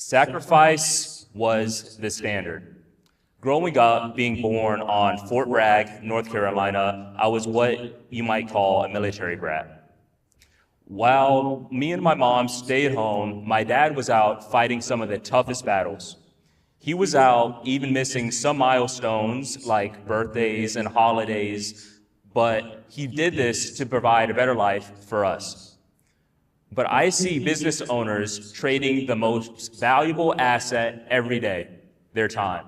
Sacrifice was the standard. Growing up, being born on Fort Bragg, North Carolina, I was what you might call a military brat. While me and my mom stayed home, my dad was out fighting some of the toughest battles. He was out even missing some milestones like birthdays and holidays, but he did this to provide a better life for us. But I see business owners trading the most valuable asset every day, their time.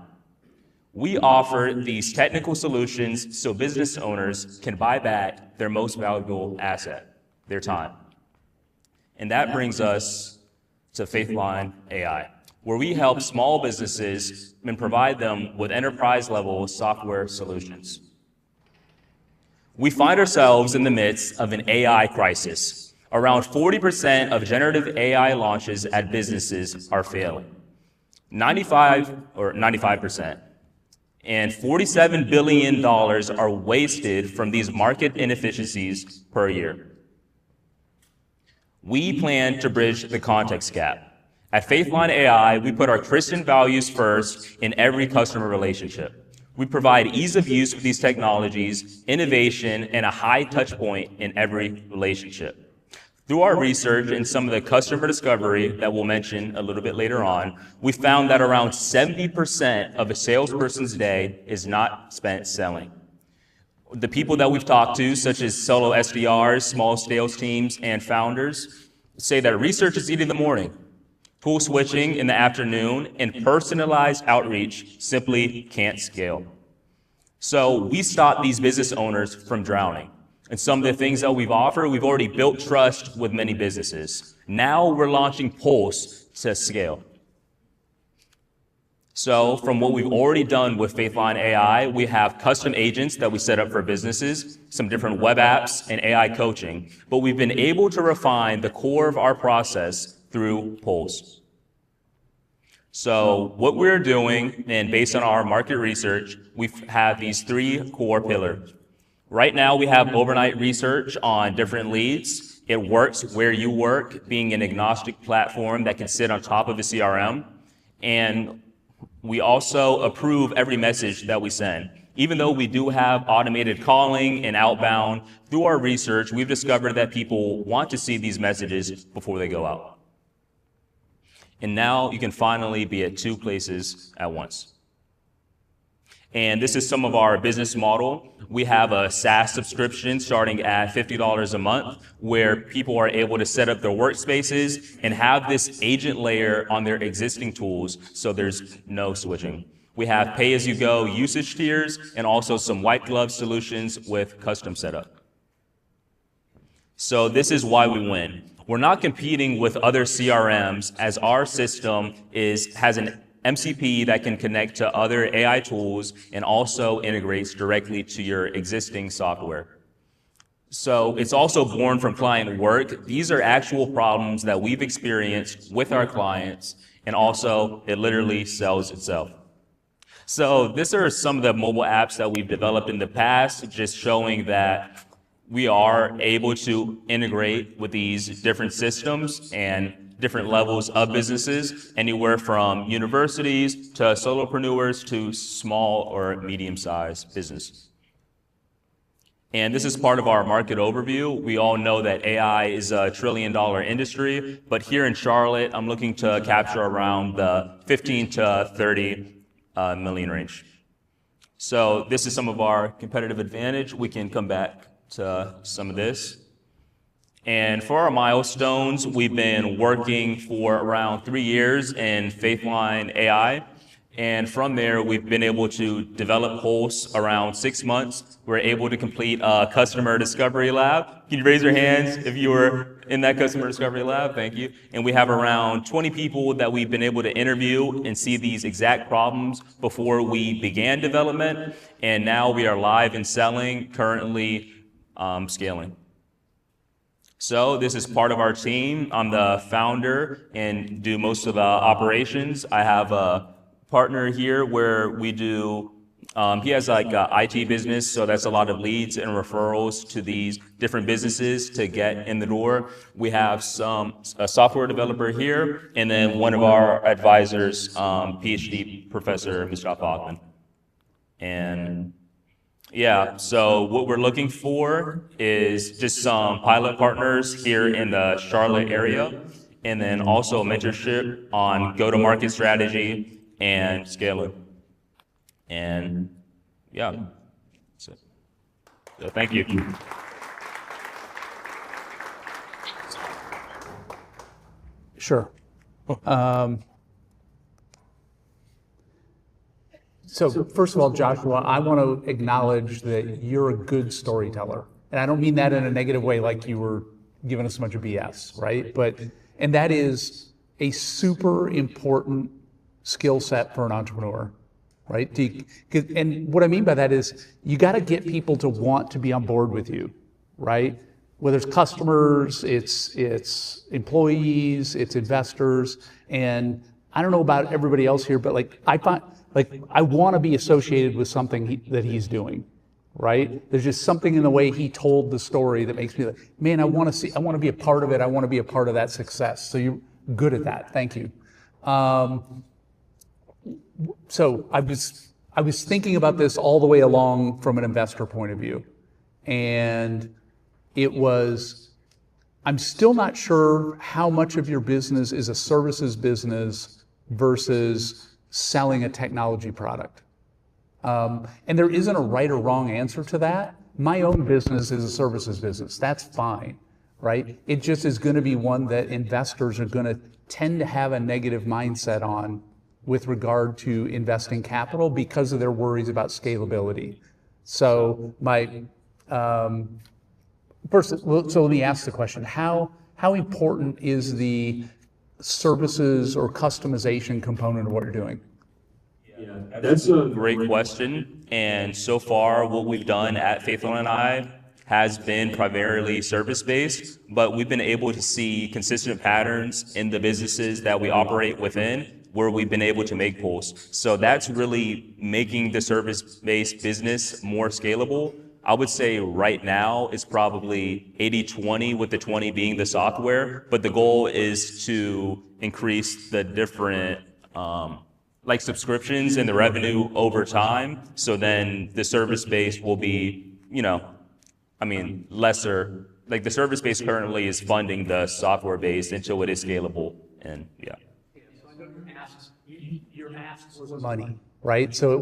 We offer these technical solutions so business owners can buy back their most valuable asset, their time. And that brings us to FaithlineAI, where we help small businesses and provide them with enterprise-level software solutions. We find ourselves in the midst of an AI crisis. Around 40% of generative AI launches at businesses are failing. 95%. And $47 billion are wasted from these market inefficiencies per year. We plan to bridge the context gap. At FaithlineAI, we put our Christian values first in every customer relationship. We provide ease of use with these technologies, innovation, and a high touch point in every relationship. Through our research and some of the customer discovery that we'll mention a little bit later on, we found that around 70% of a salesperson's day is not spent selling. The people that we've talked to, such as solo SDRs, small sales teams, and founders, say that research is eating in the morning, tool switching in the afternoon, and personalized outreach simply can't scale. So we stop these business owners from drowning. And some of the things that we've offered, we've already built trust with many businesses. Now we're launching Pulse to scale. So from what we've already done with FaithlineAI, we have custom agents that we set up for businesses, some different web apps, and AI coaching. But we've been able to refine the core of our process through Pulse. So what we're doing, and based on our market research, we have these three core pillars. Right now, we have overnight research on different leads. It works where you work, being an agnostic platform that can sit on top of a CRM. And we also approve every message that we send. Even though we do have automated calling and outbound, through our research, we've discovered that people want to see these messages before they go out. And now you can finally be at two places at once. And this is some of our business model. We have a SaaS subscription starting at $50 a month, where people are able to set up their workspaces and have this agent layer on their existing tools, so there's no switching. We have pay-as-you-go usage tiers and also some white glove solutions with custom setup. So this is why we win. We're not competing with other CRMs, as our system has an MCP that can connect to other AI tools and also integrates directly to your existing software. So it's also born from client work. These are actual problems that we've experienced with our clients, and also it literally sells itself. So these are some of the mobile apps that we've developed in the past, just showing that we are able to integrate with these different systems and different levels of businesses, anywhere from universities to solopreneurs to small or medium-sized business. And this is part of our market overview. We all know that AI is a $1 trillion industry, but here in Charlotte, I'm looking to capture around the 15 to 30 million range. So this is some of our competitive advantage. We can come back to some of this. And for our milestones, we've been working for around 3 years in FaithlineAI. And from there, we've been able to develop Pulse around 6 months. We're able to complete a customer discovery lab. Can you raise your hands if you were in that customer discovery lab? Thank you. And we have around 20 people that we've been able to interview and see these exact problems before we began development. And now we are live and selling, currently scaling. So this is part of our team. I'm the founder and do most of the operations. I have a partner here where we do He has like a IT business, so that's a lot of leads and referrals to these different businesses to get in the door. We have a software developer here, and then one of our advisors, PhD professor, Mr. Hoffman. And yeah, so what we're looking for is just some pilot partners here in the Charlotte area, and then also mentorship on go-to-market strategy and scaling. And yeah, so thank you. Sure. So first of all, Joshua, I want to acknowledge that you're a good storyteller. And I don't mean that in a negative way, like you were giving us a bunch of BS, right? And that is a super important skill set for an entrepreneur, right? And what I mean by that is you got to get people to want to be on board with you, right? Whether it's customers, it's employees, it's investors. And I don't know about everybody else here, but I want to be associated with something that he's doing, right? There's just something in the way he told the story that makes me like, man, I want to be a part of it. I want to be a part of that success. So you're good at that. Thank you. So I was thinking about this all the way along from an investor point of view. And I'm still not sure how much of your business is a services business versus selling a technology product. And there isn't a right or wrong answer to that. My own business is a services business. That's fine, right? It just is going to be one that investors are going to tend to have a negative mindset on with regard to investing capital because of their worries about scalability. So first, so let me ask the question, how important is the services or customization component of what you're doing? Yeah, that's a great question. And so far, what we've done at FaithlineAI has been primarily service-based, but we've been able to see consistent patterns in the businesses that we operate within where we've been able to make pulls. So that's really making the service-based business more scalable. I would say right now it's probably 80-20, with the 20 being the software, but the goal is to increase the different like subscriptions and the revenue over time. So then the service base will be, lesser. Like the service base currently is funding the software base until it is scalable. And yeah. So I know your ask was money, right? So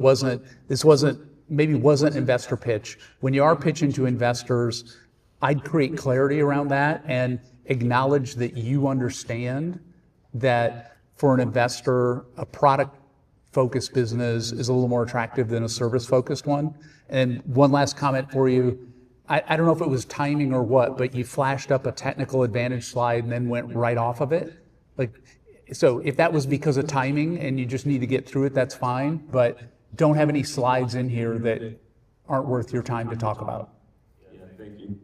this wasn't investor pitch. When you are pitching to investors, I'd create clarity around that and acknowledge that you understand that for an investor, a product-focused business is a little more attractive than a service-focused one. And one last comment for you. I don't know if it was timing or what, but you flashed up a technical advantage slide and then went right off of it. So if that was because of timing and you just need to get through it, that's fine. But don't have any slides in here that aren't worth your time to talk about. Yeah, thank you.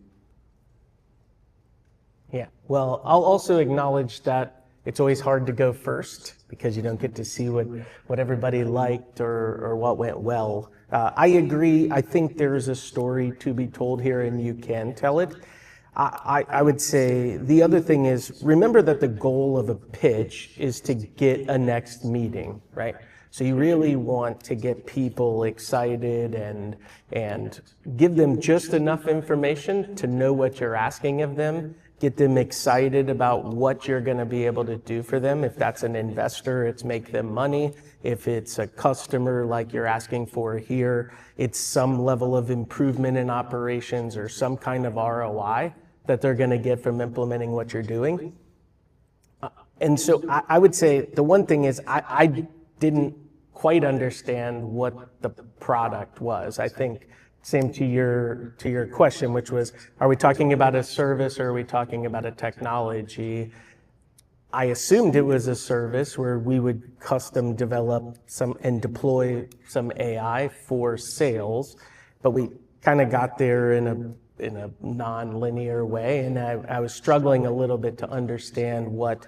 Yeah, well, I'll also acknowledge that it's always hard to go first because you don't get to see what everybody liked or what went well. I agree. I think there's a story to be told here and you can tell it. I would say the other thing is, remember that the goal of a pitch is to get a next meeting, right? So you really want to get people excited and give them just enough information to know what you're asking of them, get them excited about what you're going to be able to do for them. If that's an investor, it's make them money. If it's a customer like you're asking for here, it's some level of improvement in operations or some kind of ROI that they're going to get from implementing what you're doing. And so I would say the one thing is I didn't quite understand what the product was. I think same to your question, which was, are we talking about a service or are we talking about a technology? I assumed it was a service where we would custom develop some and deploy some AI for sales, but we kind of got there in a non-linear way, and I was struggling a little bit to understand what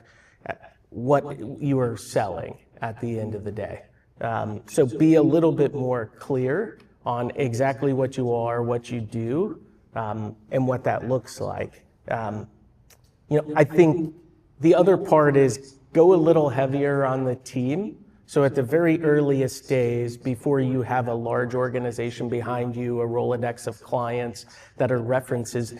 you were selling at the end of the day. So be a little bit more clear on exactly what you are, what you do, and what that looks like. I think the other part is go a little heavier on the team. So at the very earliest days, before you have a large organization behind you, a Rolodex of clients that are references,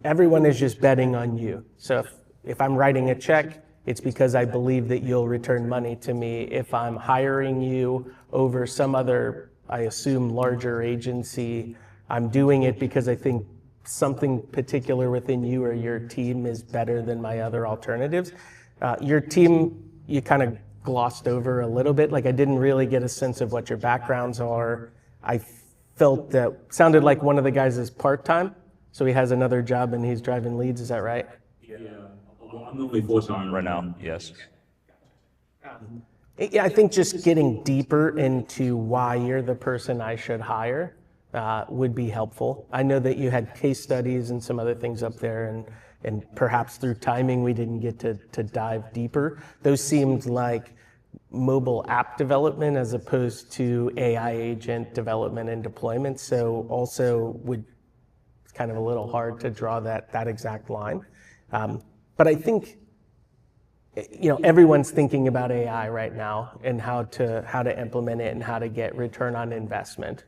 everyone is just betting on you. So if I'm writing a check, it's because I believe that you'll return money to me. If I'm hiring you over some other, I assume, larger agency, I'm doing it because I think something particular within you or your team is better than my other alternatives. Your team, you kind of glossed over a little bit. Like I didn't really get a sense of what your backgrounds are. I felt that sounded like one of the guys is part-time, so he has another job and he's driving leads. Is that right? Yeah, well, I'm only full-time right now, yes. Yeah, I think just getting deeper into why you're the person I should hire would be helpful. I know that you had case studies and some other things up there, and perhaps through timing we didn't get to dive deeper. Those seemed like mobile app development as opposed to AI agent development and deployment. So also it's kind of a little hard to draw that exact line. But I think everyone's thinking about AI right now and how to implement it and how to get return on investment.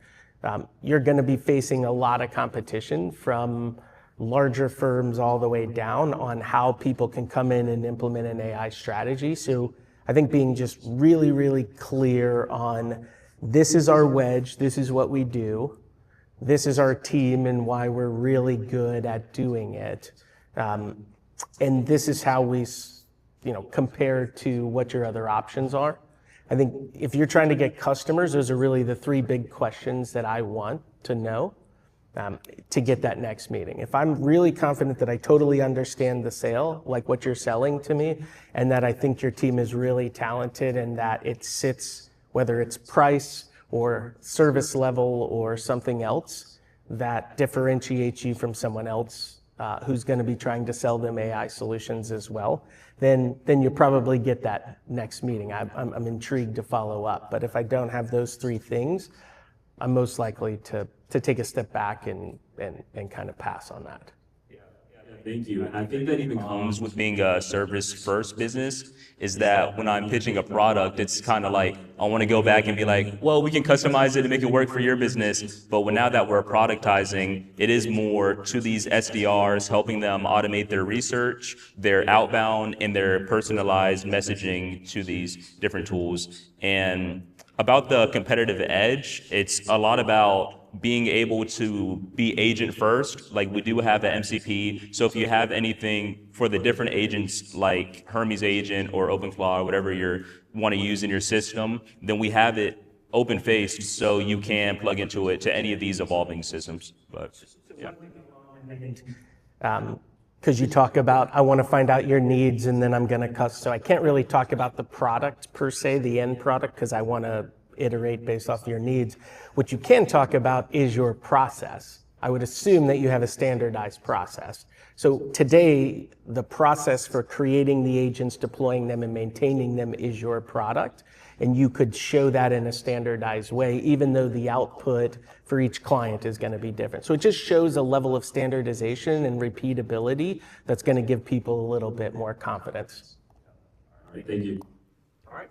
You're going to be facing a lot of competition from larger firms all the way down on how people can come in and implement an AI strategy. So I think being just really, really clear on this is our wedge, this is what we do, this is our team and why we're really good at doing it, and this is how we compare to what your other options are. I think if you're trying to get customers, those are really the three big questions that I want to know to get that next meeting. If I'm really confident that I totally understand the sale, like what you're selling to me, and that I think your team is really talented and that it sits, whether it's price or service level or something else that differentiates you from someone else who's going to be trying to sell them AI solutions as well, then you probably get that next meeting. I'm intrigued to follow up. But if I don't have those three things, I'm most likely to take a step back and kind of pass on that. Thank you. And I think that even comes with being a service-first business, is that when I'm pitching a product, it's kind of like, I want to go back and be like, well, we can customize it and make it work for your business. But now that we're productizing, it is more to these SDRs, helping them automate their research, their outbound, and their personalized messaging to these different tools. And about the competitive edge, it's a lot about being able to be agent first. Like we do have an MCP. So if you have anything for the different agents like Hermes agent or OpenClaw or whatever you want to use in your system, then we have it open faced so you can plug into it to any of these evolving systems. But yeah. Because you talk about, I want to find out your needs and then I'm going to so I can't really talk about the product per se, the end product, because I want to iterate based off your needs. What you can talk about is your process. I would assume that you have a standardized process. So today, the process for creating the agents, deploying them, and maintaining them is your product. And you could show that in a standardized way, even though the output for each client is going to be different. So it just shows a level of standardization and repeatability that's going to give people a little bit more confidence. All right, thank you. All right.